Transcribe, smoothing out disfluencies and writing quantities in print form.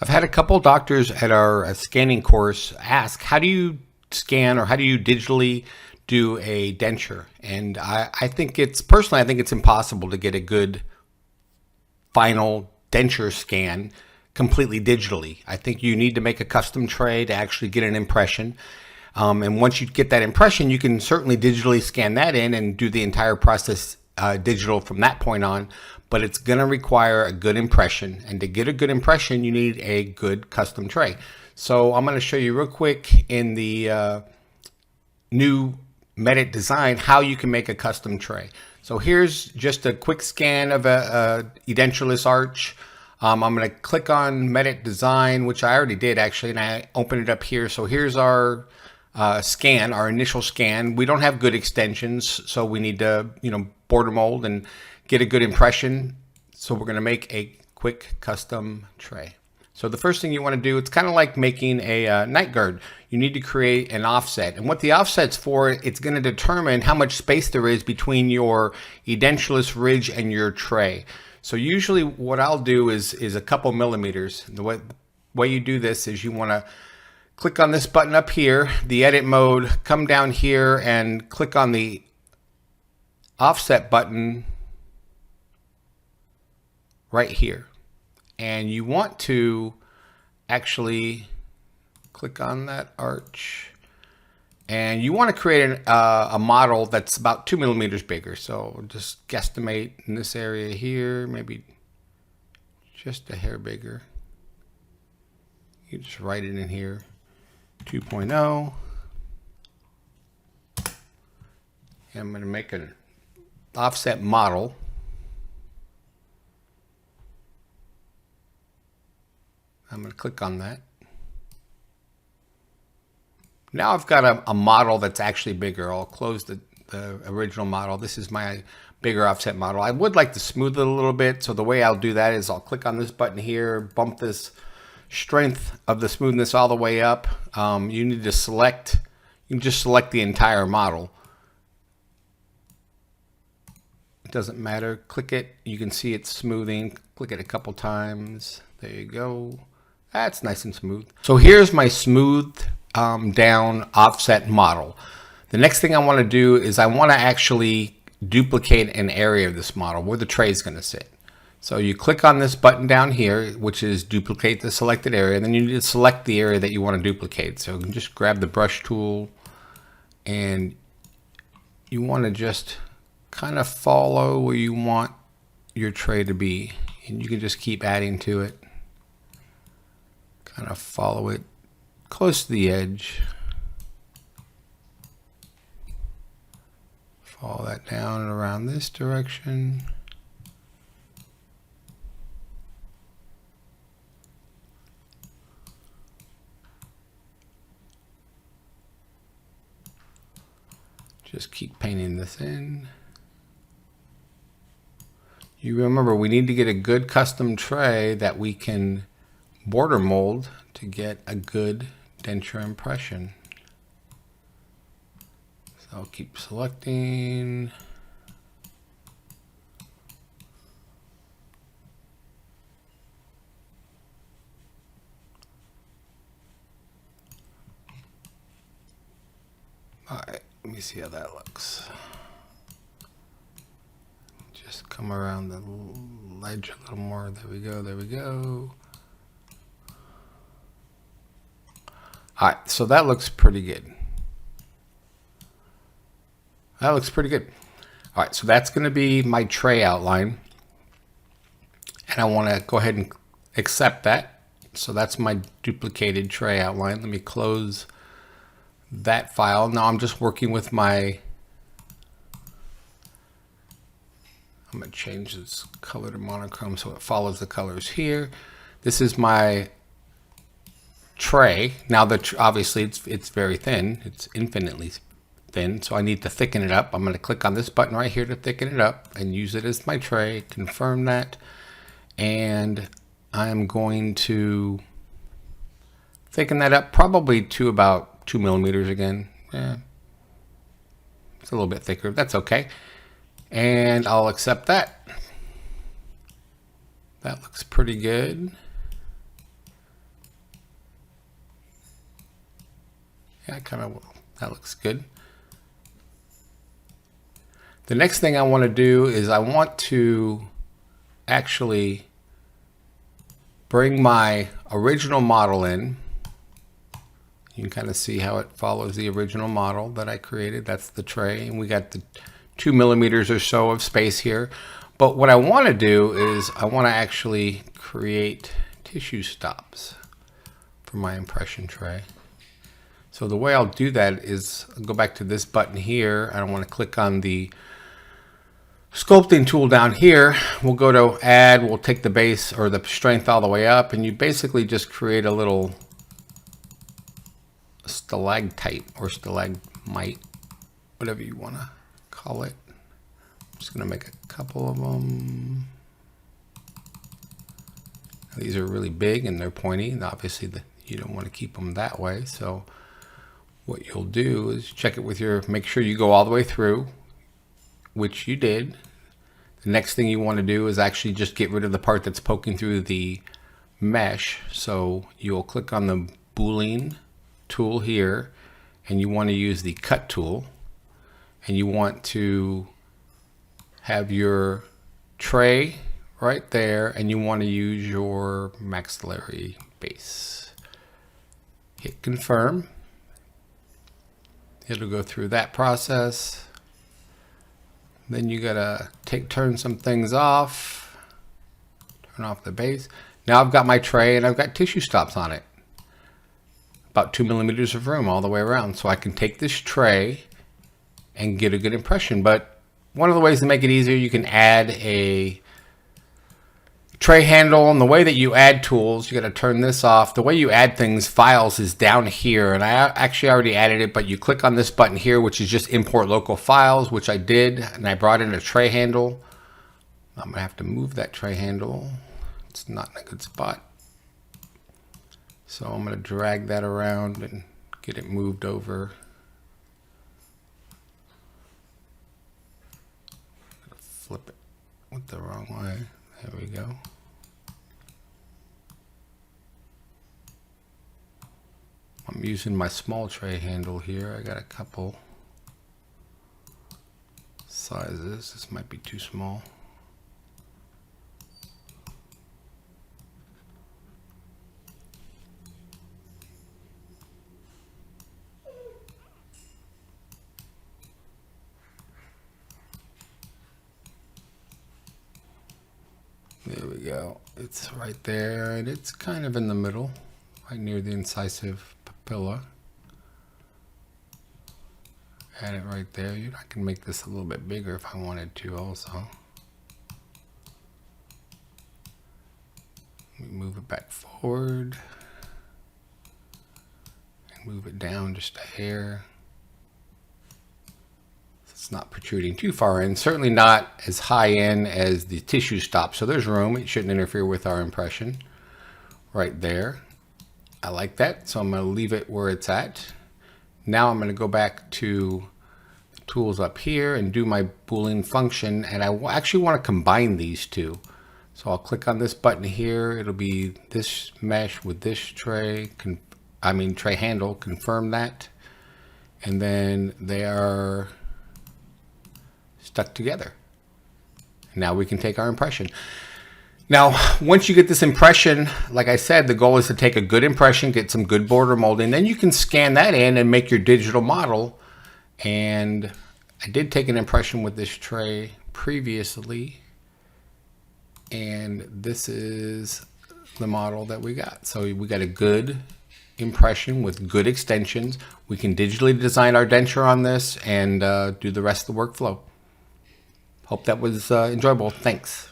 I've had a couple doctors at our scanning course ask, how do you scan or how do you digitally do a denture? And I think personally, I think it's impossible to get a good final denture scan completely digitally. I think you need to make a custom tray to actually get an impression. And once you get that impression, you can certainly digitally scan that in and do the entire process digital from that point on. But it's going to require a good impression. And to get a good impression, you need a good custom tray. So I'm going to show you real quick in the new Medit design how you can make a custom tray. So here's just a quick scan of a edentulous arch. I'm going to click on Medit design, which I already did actually, and I open it up here. So here's our scan, our initial scan. We don't have good extensions, so we need to, border mold and get a good impression. So we're going to make a quick custom tray. So the first thing you want to do, it's kind of like making a night guard. You need to create an offset. And what the offset's for, it's going to determine how much space there is between your edentulous ridge and your tray. So usually what I'll do is a couple millimeters. The way you do this is you want to click on this button up here, the edit mode, come down here and click on the offset button right here. And you want to actually click on that arch. And you want to create a model that's about 2 millimeters bigger. So just guesstimate in this area here, maybe just a hair bigger. You just write it in here, 2.0. And I'm going to make an offset model. I'm going to click on that. Now I've got a model that's actually bigger. I'll close the original model. This is my bigger offset model. I would like to smooth it a little bit. So the way I'll do that is I'll click on this button here, bump this strength of the smoothness all the way up. You need to select, you can just select the entire model. It doesn't matter. Click it. You can see it's smoothing. Click it a couple times. There you go. That's nice and smooth. So here's my smoothed down offset model. The next thing I want to do is I want to actually duplicate an area of this model where the tray is going to sit. So you click on this button down here, which is duplicate the selected area, and then you need to select the area that you want to duplicate. So you can just grab the brush tool and you want to just kind of follow where you want your tray to be, and you can just keep adding to it. Kind of follow it close to the edge. Follow that down and around this direction. Just keep painting this in. You remember, we need to get a good custom tray that we can border mold to get a good denture impression. So I'll keep selecting. All right, let me see how that looks. Just come around the ledge a little more. There we go, there we go. All right, so that looks pretty good. That looks pretty good. All right, so that's going to be my tray outline. And I want to go ahead and accept that. So that's my duplicated tray outline. Let me close that file. Now I'm just working with my, I'm going to change this color to monochrome so it follows the colors here. This is my tray. Now obviously it's very thin. It's infinitely thin, so I need to thicken it up. I'm going to click on this button right here to thicken it up and use it as my tray. Confirm that, and I'm going to thicken that up probably to about 2 millimeters again. It's a little bit thicker. That's okay, and I'll accept that. That looks pretty good. Yeah, that looks good. The next thing I want to do is I want to actually bring my original model in. You can kind of see how it follows the original model that I created. That's the tray, and we got the 2 millimeters or so of space here. But what I want to do is I want to actually create tissue stops for my impression tray. So the way I'll do that is I'll go back to this button here. I don't want to click on the sculpting tool down here. We'll go to add, we'll take the base or the strength all the way up, and you basically just create a little stalactite or stalagmite, whatever you want to call it. I'm just going to make a couple of them. These are really big and they're pointy, and obviously you don't want to keep them that way. So what you'll do is check it with make sure you go all the way through, which you did. The next thing you want to do is actually just get rid of the part that's poking through the mesh. So you'll click on the Boolean tool here, and you want to use the cut tool, and you want to have your tray right there, and you want to use your maxillary base. Hit confirm. It'll go through that process. Then you gotta turn some things off. Turn off the base. Now I've got my tray and I've got tissue stops on it. About 2 millimeters of room all the way around. So I can take this tray and get a good impression. But one of the ways to make it easier, you can add a tray handle, and the way that you add tools, you got to turn this off. The way you add files is down here, and I actually already added it, but you click on this button here, which is just import local files, which I did, and I brought in a tray handle. I'm gonna have to move that tray handle. It's not in a good spot. So I'm gonna drag that around and get it moved over. Flip it with the wrong way. There we go. I'm using my small tray handle here. I got a couple sizes. This might be too small. There we go. It's right there, and it's kind of in the middle, right near the incisive papilla. Add it right there. I can make this a little bit bigger if I wanted to also. Let me move it back forward and move it down just a hair. It's not protruding too far in, certainly not as high in as the tissue stop. So there's room. It shouldn't interfere with our impression right there. I like that. So I'm going to leave it where it's at. Now I'm going to go back to the tools up here and do my Boolean function. And I actually want to combine these two. So I'll click on this button here. It'll be this mesh with this tray, tray handle, confirm that. And then they are stuck together. Now we can take our impression. Now, once you get this impression, like I said, the goal is to take a good impression, get some good border molding, then you can scan that in and make your digital model. And I did take an impression with this tray previously, and this is the model that we got. So we got a good impression with good extensions. We can digitally design our denture on this and do the rest of the workflow. Hope that was enjoyable. Thanks.